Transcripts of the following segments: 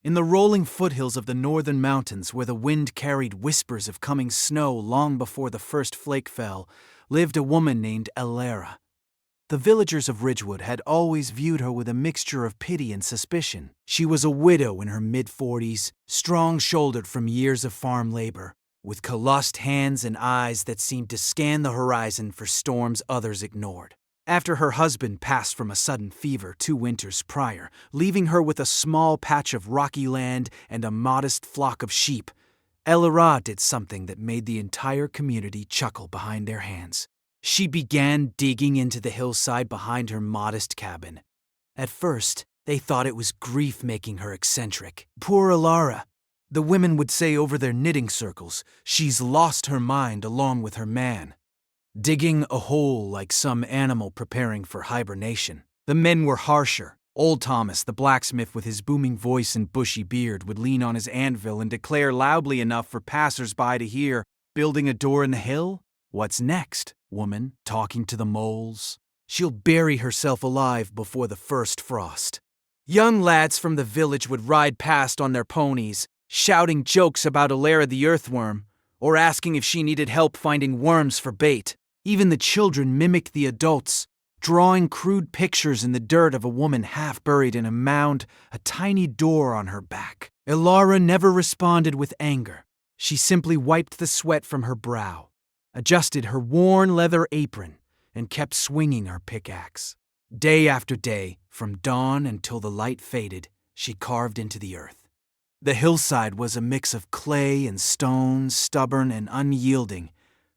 In the rolling foothills of the northern mountains, where the wind carried whispers of coming snow long before the first flake fell, lived a woman named Elara. The villagers of Ridgewood had always viewed her with a mixture of pity and suspicion. She was a widow in her mid-40s, strong-shouldered from years of farm labor, with calloused hands and eyes that seemed to scan the horizon for storms others ignored. After her husband passed from a sudden fever 2 winters prior, leaving her with a small patch of rocky land and a modest flock of sheep, Elara did something that made the entire community chuckle behind their hands. She began digging into the hillside behind her modest cabin. At first, they thought it was grief making her eccentric. Poor Elara, the women would say over their knitting circles, she's lost her mind along with her man. Digging a hole like some animal preparing for hibernation. The men were harsher. Old Thomas, the blacksmith with his booming voice and bushy beard, would lean on his anvil and declare loudly enough for passers-by to hear, "Building a door in the hill? What's next, woman, talking to the moles? She'll bury herself alive before the first frost." Young lads from the village would ride past on their ponies, shouting jokes about Elara the earthworm, or asking if she needed help finding worms for bait. Even the children mimicked the adults, drawing crude pictures in the dirt of a woman half buried in a mound, a tiny door on her back. Elara never responded with anger. She simply wiped the sweat from her brow, adjusted her worn leather apron, and kept swinging her pickaxe. Day after day, from dawn until the light faded, she carved into the earth. The hillside was a mix of clay and stone, stubborn and unyielding,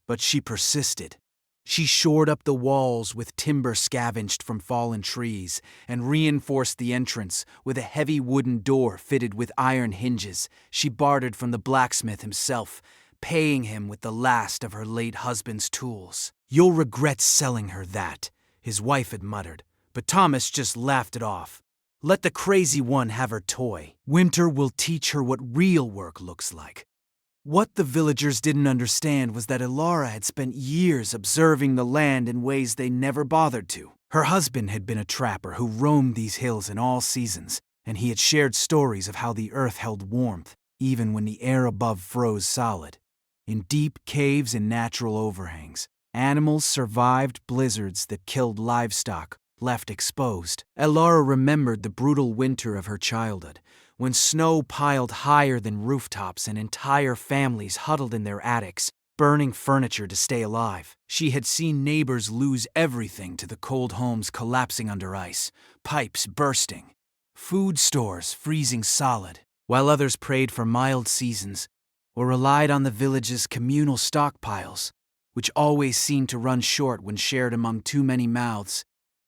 but she persisted. She shored up the walls with timber scavenged from fallen trees and reinforced the entrance with a heavy wooden door fitted with iron hinges she bartered from the blacksmith himself, paying him with the last of her late husband's tools. "You'll regret selling her that," his wife had muttered, but Thomas just laughed it off. "Let the crazy one have her toy. Winter will teach her what real work looks like." What the villagers didn't understand was that Elara had spent years observing the land in ways they never bothered to. Her husband had been a trapper who roamed these hills in all seasons, and he had shared stories of how the earth held warmth, even when the air above froze solid. In deep caves and natural overhangs, animals survived blizzards that killed livestock, left exposed. Elara remembered the brutal winter of her childhood, when snow piled higher than rooftops and entire families huddled in their attics, burning furniture to stay alive. She had seen neighbors lose everything to the cold homes collapsing under ice, pipes bursting, food stores freezing solid, while others prayed for mild seasons or relied on the village's communal stockpiles, which always seemed to run short when shared among too many mouths.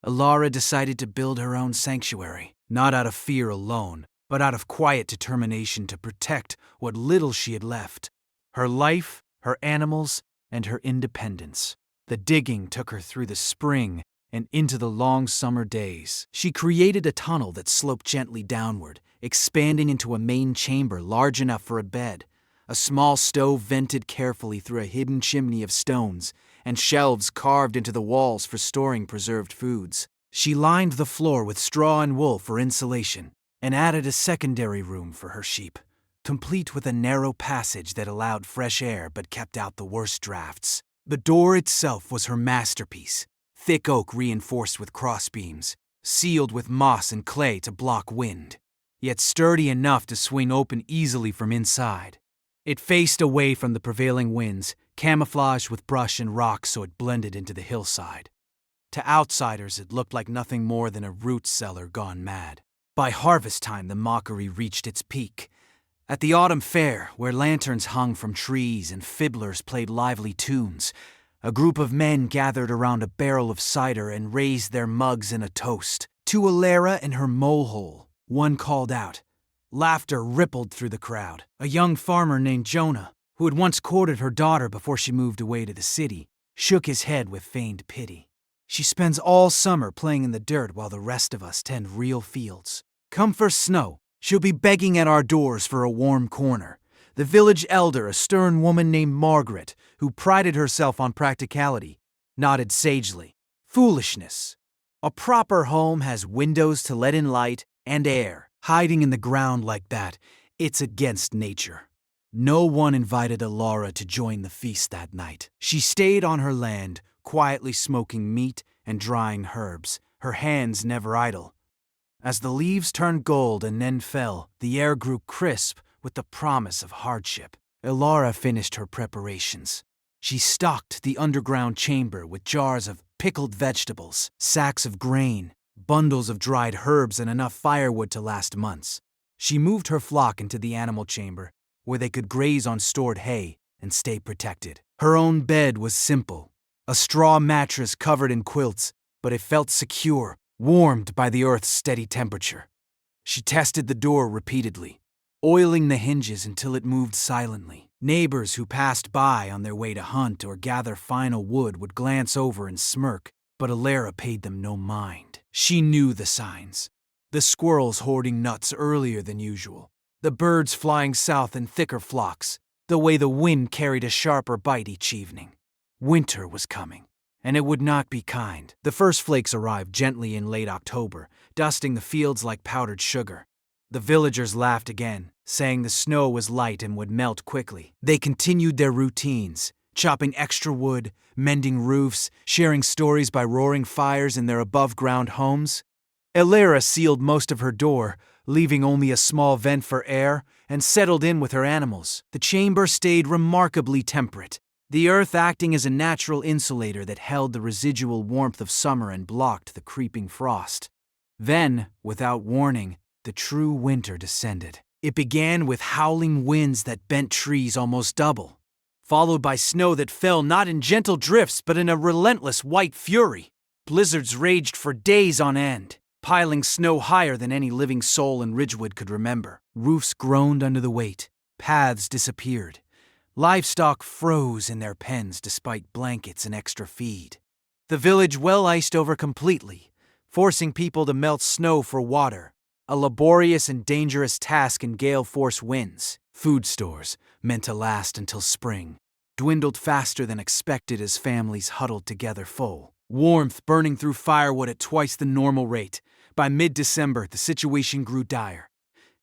Elara decided to build her own sanctuary, not out of fear alone, but out of quiet determination to protect what little she had left: her life, her animals, and her independence. The digging took her through the spring and into the long summer days. She created a tunnel that sloped gently downward, expanding into a main chamber large enough for a bed. A small stove vented carefully through a hidden chimney of stones, and shelves carved into the walls for storing preserved foods. She lined the floor with straw and wool for insulation, and added a secondary room for her sheep, complete with a narrow passage that allowed fresh air but kept out the worst drafts. The door itself was her masterpiece, thick oak reinforced with crossbeams, sealed with moss and clay to block wind, yet sturdy enough to swing open easily from inside. It faced away from the prevailing winds, camouflaged with brush and rocks so it blended into the hillside. To outsiders, it looked like nothing more than a root cellar gone mad. By harvest time, the mockery reached its peak. At the autumn fair, where lanterns hung from trees and fiddlers played lively tunes, a group of men gathered around a barrel of cider and raised their mugs in a toast. To Elara and her molehole, one called out. Laughter rippled through the crowd. A young farmer named Jonah, who had once courted her daughter before she moved away to the city, shook his head with feigned pity. "She spends all summer playing in the dirt while the rest of us tend real fields. Come first snow, she'll be begging at our doors for a warm corner." The village elder, a stern woman named Margaret, who prided herself on practicality, nodded sagely. "Foolishness. A proper home has windows to let in light and air, Hiding in the ground like that, it's against nature. No one invited Elara to join the feast that night. She stayed on her land, quietly smoking meat and drying herbs, her hands never idle. As the leaves turned gold and then fell, the air grew crisp with the promise of hardship. Elara finished her preparations. She stocked the underground chamber with jars of pickled vegetables, sacks of grain, bundles of dried herbs, and enough firewood to last months. She moved her flock into the animal chamber, where they could graze on stored hay and stay protected. Her own bed was simple, a straw mattress covered in quilts, but it felt secure, warmed by the earth's steady temperature. She tested the door repeatedly, oiling the hinges until it moved silently. Neighbors who passed by on their way to hunt or gather final wood would glance over and smirk, but Elara paid them no mind. She knew the signs. The squirrels hoarding nuts earlier than usual, the birds flying south in thicker flocks, the way the wind carried a sharper bite each evening. Winter was coming, and it would not be kind. The first flakes arrived gently in late October, dusting the fields like powdered sugar. The villagers laughed again, saying the snow was light and would melt quickly. They continued their routines, chopping extra wood, mending roofs, sharing stories by roaring fires in their above-ground homes. Elara sealed most of her door, leaving only a small vent for air, and settled in with her animals. The chamber stayed remarkably temperate, the earth acting as a natural insulator that held the residual warmth of summer and blocked the creeping frost. Then, without warning, the true winter descended. It began with howling winds that bent trees almost double, followed by snow that fell not in gentle drifts but in a relentless white fury. Blizzards raged for days on end, piling snow higher than any living soul in Ridgewood could remember. Roofs groaned under the weight, paths disappeared, livestock froze in their pens despite blankets and extra feed. The village well iced over completely, forcing people to melt snow for water, a laborious and dangerous task in gale-force winds. Food stores, meant to last until spring, dwindled faster than expected as families huddled together full. Warmth burning through firewood at twice the normal rate. By mid-December, the situation grew dire.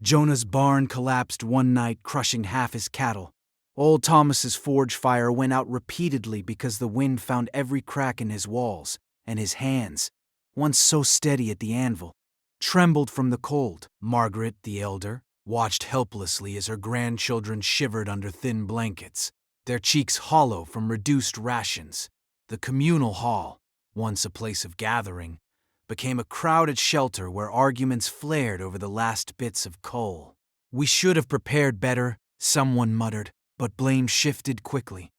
Jonah's barn collapsed one night, crushing half his cattle. Old Thomas's forge fire went out repeatedly because the wind found every crack in his walls, and his hands, once so steady at the anvil, trembled from the cold. Margaret, the elder, watched helplessly as her grandchildren shivered under thin blankets, their cheeks hollow from reduced rations. The communal hall, once a place of gathering, became a crowded shelter where arguments flared over the last bits of coal. "We should have prepared better," someone muttered, but blame shifted quickly.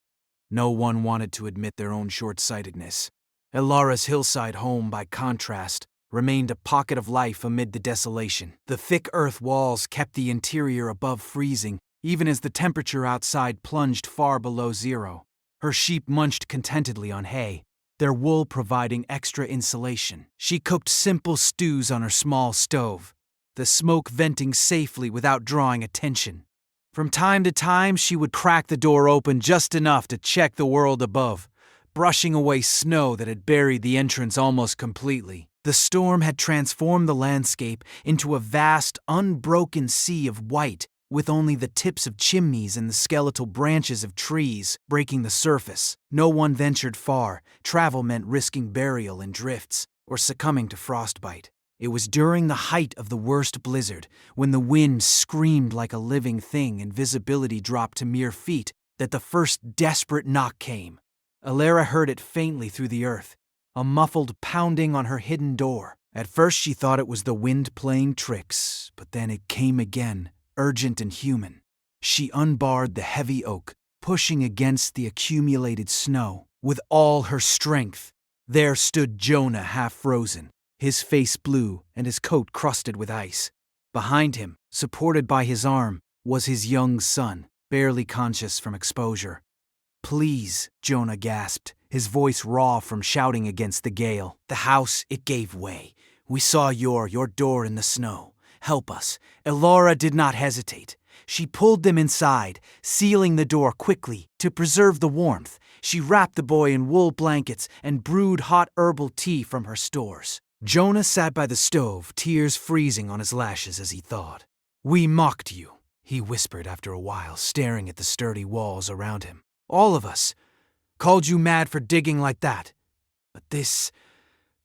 No one wanted to admit their own short-sightedness. Elara's hillside home, by contrast, remained a pocket of life amid the desolation. The thick earth walls kept the interior above freezing, even as the temperature outside plunged far below zero. Her sheep munched contentedly on hay, their wool providing extra insulation. She cooked simple stews on her small stove, the smoke venting safely without drawing attention. From time to time, she would crack the door open just enough to check the world above, brushing away snow that had buried the entrance almost completely. The storm had transformed the landscape into a vast, unbroken sea of white, with only the tips of chimneys and the skeletal branches of trees breaking the surface. No one ventured far. Travel meant risking burial in drifts or succumbing to frostbite. It was during the height of the worst blizzard, when the wind screamed like a living thing and visibility dropped to mere feet, that the first desperate knock came. Elara heard it faintly through the earth, a muffled pounding on her hidden door. At first she thought it was the wind playing tricks, but then it came again, urgent and human. She unbarred the heavy oak, pushing against the accumulated snow. With all her strength, there stood Jonah, half frozen, his face blue and his coat crusted with ice. Behind him, supported by his arm, was his young son, barely conscious from exposure. "Please," Jonah gasped, his voice raw from shouting against the gale. "The house, it gave way. We saw your door in the snow. Help us." Elara did not hesitate. She pulled them inside, sealing the door quickly to preserve the warmth. She wrapped the boy in wool blankets and brewed hot herbal tea from her stores. Jonah sat by the stove, tears freezing on his lashes as he thought. "We mocked you," he whispered after a while, staring at the sturdy walls around him. "All of us. Called you mad for digging like that. But this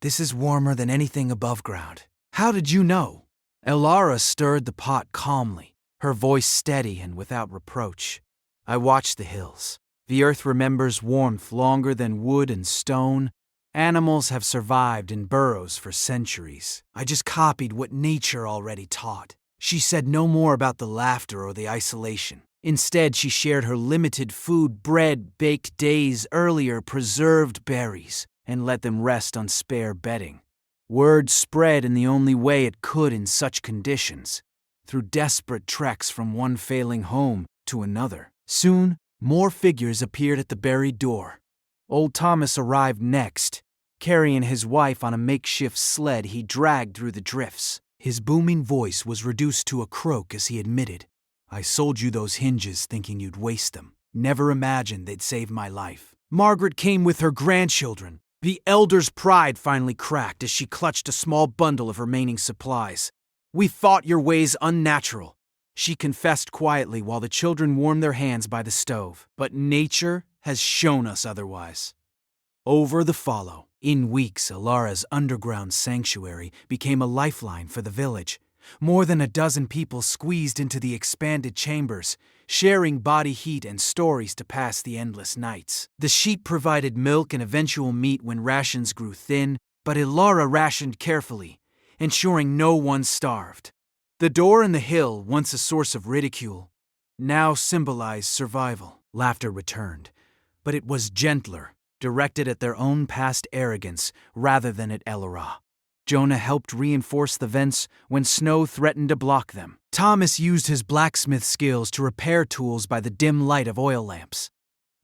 is warmer than anything above ground. How did you know?" Elara stirred the pot calmly, her voice steady and without reproach. "I watched the hills. The earth remembers warmth longer than wood and stone. Animals have survived in burrows for centuries. I just copied what nature already taught." She said no more about the laughter or the isolation. Instead, she shared her limited food, bread baked days earlier, preserved berries, and let them rest on spare bedding. Word spread in the only way it could in such conditions, through desperate treks from one failing home to another. Soon, more figures appeared at the buried door. Old Thomas arrived next, carrying his wife on a makeshift sled he dragged through the drifts. His booming voice was reduced to a croak as he admitted, "I sold you those hinges thinking you'd waste them. Never imagined they'd save my life." Margaret came with her grandchildren. The elder's pride finally cracked as she clutched a small bundle of remaining supplies. "We thought your ways unnatural," she confessed quietly while the children warmed their hands by the stove. "But nature has shown us otherwise." Over the follow. In weeks, Elara's underground sanctuary became a lifeline for the village. More than a dozen people squeezed into the expanded chambers, sharing body heat and stories to pass the endless nights. The sheep provided milk and eventual meat when rations grew thin, but Elara rationed carefully, ensuring no one starved. The door in the hill, once a source of ridicule, now symbolized survival. Laughter returned, but it was gentler, directed at their own past arrogance rather than at Elara. Jonah helped reinforce the vents when snow threatened to block them. Thomas used his blacksmith skills to repair tools by the dim light of oil lamps.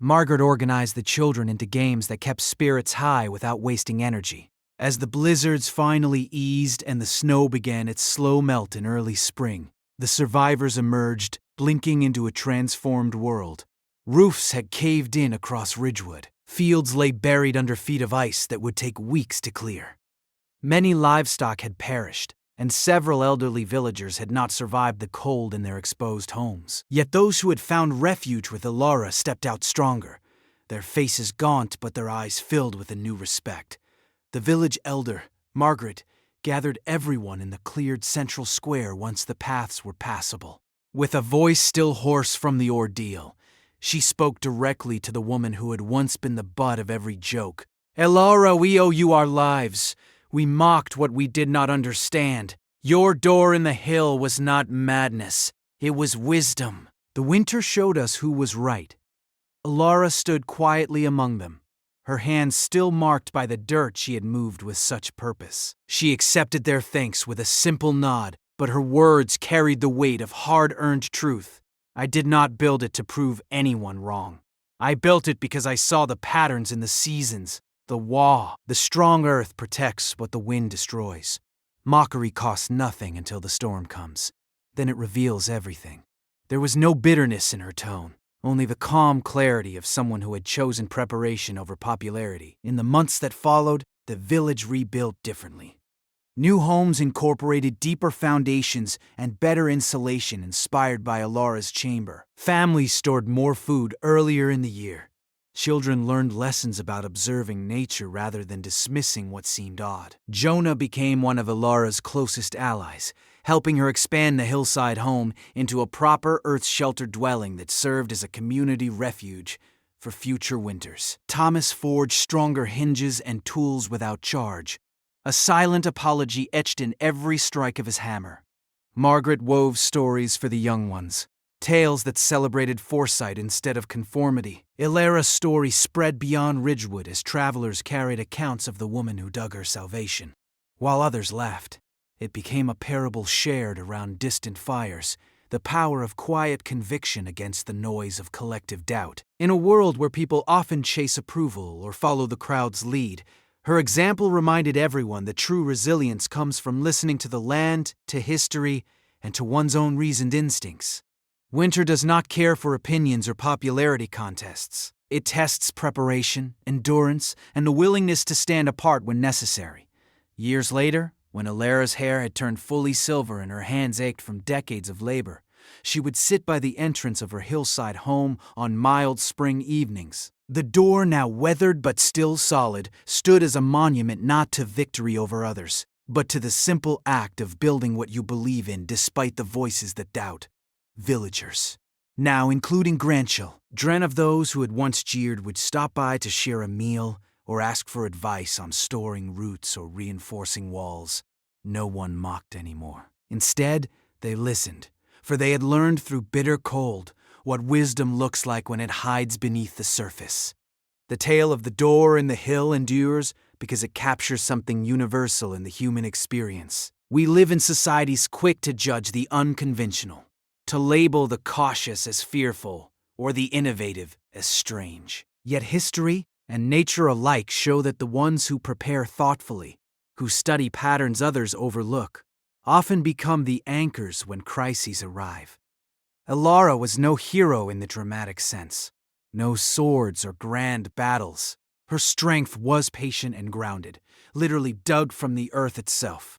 Margaret organized the children into games that kept spirits high without wasting energy. As the blizzards finally eased and the snow began its slow melt in early spring, the survivors emerged, blinking into a transformed world. Roofs had caved in across Ridgewood. Fields lay buried under feet of ice that would take weeks to clear. Many livestock had perished, and several elderly villagers had not survived the cold in their exposed homes. Yet those who had found refuge with Elara stepped out stronger, their faces gaunt but their eyes filled with a new respect. The village elder, Margaret, gathered everyone in the cleared central square once the paths were passable. With a voice still hoarse from the ordeal, she spoke directly to the woman who had once been the butt of every joke. "Elara, we owe you our lives. We mocked what we did not understand. Your door in the hill was not madness. It was wisdom." The winter showed us who was right. Elara stood quietly among them, her hands still marked by the dirt she had moved with such purpose. She accepted their thanks with a simple nod, but her words carried the weight of hard-earned truth. "I did not build it to prove anyone wrong. I built it because I saw the patterns in the seasons, the wall. The strong earth protects what the wind destroys. Mockery costs nothing until the storm comes. Then it reveals everything." There was no bitterness in her tone, only the calm clarity of someone who had chosen preparation over popularity. In the months that followed, the village rebuilt differently. New homes incorporated deeper foundations and better insulation inspired by Elara's chamber. Families stored more food earlier in the year. Children learned lessons about observing nature rather than dismissing what seemed odd. Jonah became one of Elara's closest allies, helping her expand the Hillside home into a proper earth-sheltered dwelling that served as a community refuge for future winters. Thomas forged stronger hinges and tools without charge, a silent apology etched in every strike of his hammer. Margaret wove stories for the young ones, tales that celebrated foresight instead of conformity. Elara's story spread beyond Ridgewood as travelers carried accounts of the woman who dug her salvation. While others laughed, it became a parable shared around distant fires, the power of quiet conviction against the noise of collective doubt. In a world where people often chase approval or follow the crowd's lead, her example reminded everyone that true resilience comes from listening to the land, to history, and to one's own reasoned instincts. Winter does not care for opinions or popularity contests. It tests preparation, endurance, and the willingness to stand apart when necessary. Years later, when Alara's hair had turned fully silver and her hands ached from decades of labor, she would sit by the entrance of her hillside home on mild spring evenings. The door, now weathered but still solid, stood as a monument not to victory over others, but to the simple act of building what you believe in despite the voices that doubt. Villagers, now including Granchel, dren of those who had once jeered, would stop by to share a meal or ask for advice on storing roots or reinforcing walls. No one mocked anymore. Instead, they listened, for they had learned through bitter cold what wisdom looks like when it hides beneath the surface. The tale of the door in the hill endures because it captures something universal in the human experience. We live in societies quick to judge the unconventional, to label the cautious as fearful or the innovative as strange. Yet history and nature alike show that the ones who prepare thoughtfully, who study patterns others overlook, often become the anchors when crises arrive. Alara was no hero in the dramatic sense. No swords or grand battles. Her strength was patient and grounded, literally dug from the earth itself.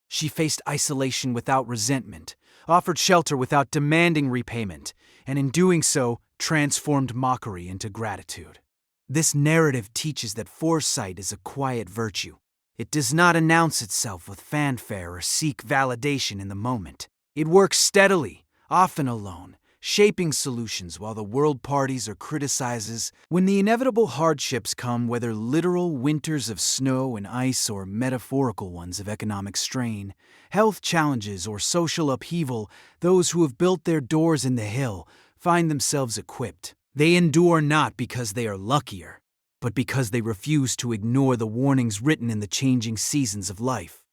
She faced isolation without resentment, offered shelter without demanding repayment, and in doing so, transformed mockery into gratitude. This narrative teaches that foresight is a quiet virtue. It does not announce itself with fanfare or seek validation in the moment. It works steadily, often alone, shaping solutions while the world parties or criticizes. When the inevitable hardships come, whether literal winters of snow and ice or metaphorical ones of economic strain, health challenges or social upheaval, those who have built their doors in the hill find themselves equipped. They endure not because they are luckier, but because they refuse to ignore the warnings written in the changing seasons of life.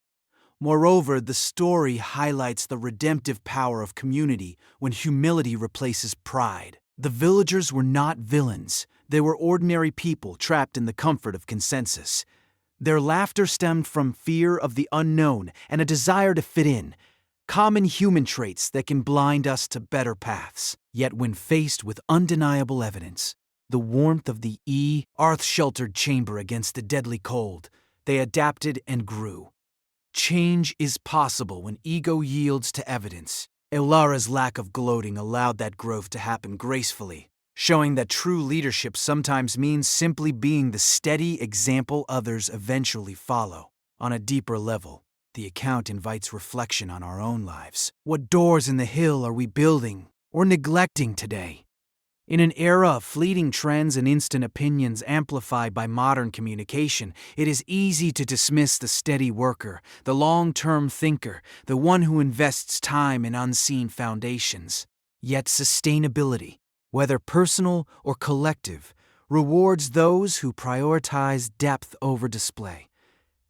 Moreover, the story highlights the redemptive power of community when humility replaces pride. The villagers were not villains. They were ordinary people trapped in the comfort of consensus. Their laughter stemmed from fear of the unknown and a desire to fit in, common human traits that can blind us to better paths. Yet when faced with undeniable evidence, the warmth of the earth-sheltered chamber against the deadly cold, they adapted and grew. Change is possible when ego yields to evidence. Alara's lack of gloating allowed that growth to happen gracefully, showing that true leadership sometimes means simply being the steady example others eventually follow. On a deeper level, the account invites reflection on our own lives. What doors in the hill are we building or neglecting today? In an era of fleeting trends and instant opinions amplified by modern communication, it is easy to dismiss the steady worker, the long-term thinker, the one who invests time in unseen foundations. Yet sustainability, whether personal or collective, rewards those who prioritize depth over display.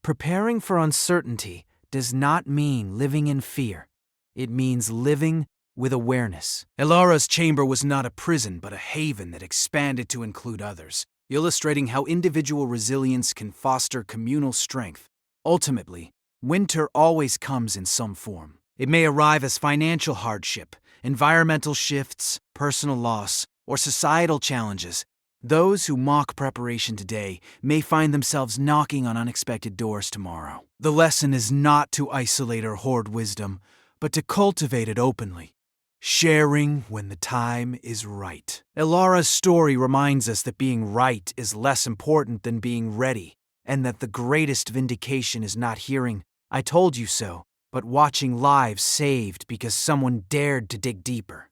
Preparing for uncertainty does not mean living in fear. It means living with awareness. Alara's chamber was not a prison, but a haven that expanded to include others, illustrating how individual resilience can foster communal strength. Ultimately, winter always comes in some form. It may arrive as financial hardship, environmental shifts, personal loss, or societal challenges. Those who mock preparation today may find themselves knocking on unexpected doors tomorrow. The lesson is not to isolate or hoard wisdom, but to cultivate it openly, sharing when the time is right. Alara's story reminds us that being right is less important than being ready, and that the greatest vindication is not hearing, "I told you so," but watching lives saved because someone dared to dig deeper.